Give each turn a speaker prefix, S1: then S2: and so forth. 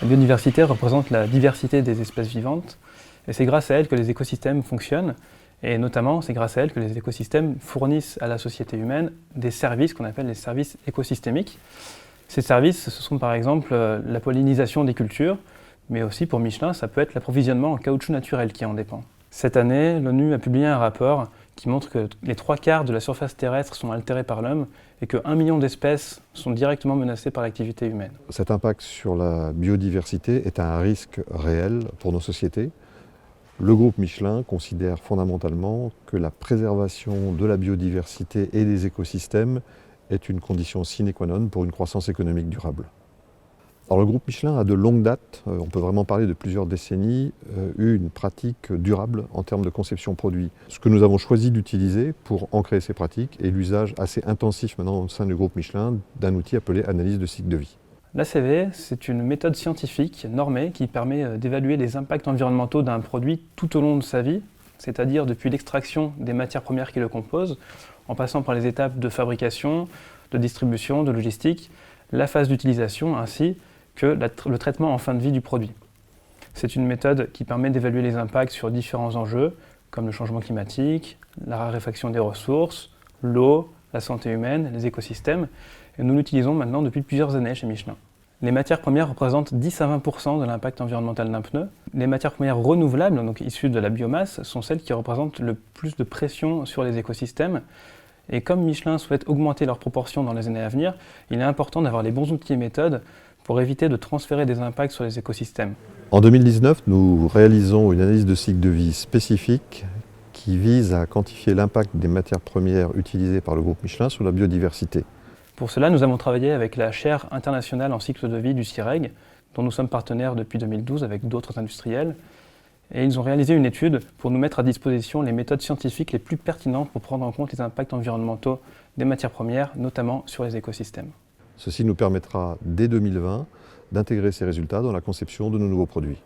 S1: La biodiversité représente la diversité des espèces vivantes et c'est grâce à elle que les écosystèmes fonctionnent et notamment c'est grâce à elle que les écosystèmes fournissent à la société humaine des services qu'on appelle les services écosystémiques. Ces services, ce sont par exemple la pollinisation des cultures, mais aussi pour Michelin, ça peut être l'approvisionnement en caoutchouc naturel qui en dépend. Cette année, l'ONU a publié un rapport qui montre que les 3/4 de la surface terrestre sont altérés par l'homme et que 1 million d'espèces sont directement menacées par l'activité humaine.
S2: Cet impact sur la biodiversité est un risque réel pour nos sociétés. Le groupe Michelin considère fondamentalement que la préservation de la biodiversité et des écosystèmes est une condition sine qua non pour une croissance économique durable. Alors, le groupe Michelin a de longue date, on peut vraiment parler de plusieurs décennies, eu une pratique durable en termes de conception produit. Ce que nous avons choisi d'utiliser pour ancrer ces pratiques est l'usage assez intensif maintenant au sein du groupe Michelin d'un outil appelé analyse de cycle de vie.
S1: L'ACV, c'est une méthode scientifique normée qui permet d'évaluer les impacts environnementaux d'un produit tout au long de sa vie, c'est-à-dire depuis l'extraction des matières premières qui le composent, en passant par les étapes de fabrication, de distribution, de logistique, la phase d'utilisation ainsi que le traitement en fin de vie du produit. C'est une méthode qui permet d'évaluer les impacts sur différents enjeux, comme le changement climatique, la raréfaction des ressources, l'eau, la santé humaine, les écosystèmes, et nous l'utilisons maintenant depuis plusieurs années chez Michelin. Les matières premières représentent 10 à 20% de l'impact environnemental d'un pneu. Les matières premières renouvelables, donc issues de la biomasse, sont celles qui représentent le plus de pression sur les écosystèmes. Et comme Michelin souhaite augmenter leur proportion dans les années à venir, il est important d'avoir les bons outils et méthodes pour éviter de transférer des impacts sur les écosystèmes.
S2: En 2019, nous réalisons une analyse de cycle de vie spécifique qui vise à quantifier l'impact des matières premières utilisées par le groupe Michelin sur la biodiversité.
S1: Pour cela, nous avons travaillé avec la chaire internationale en cycle de vie du CIREG, dont nous sommes partenaires depuis 2012 avec d'autres industriels. Et ils ont réalisé une étude pour nous mettre à disposition les méthodes scientifiques les plus pertinentes pour prendre en compte les impacts environnementaux des matières premières, notamment sur les écosystèmes.
S2: Ceci nous permettra, dès 2020, d'intégrer ces résultats dans la conception de nos nouveaux produits.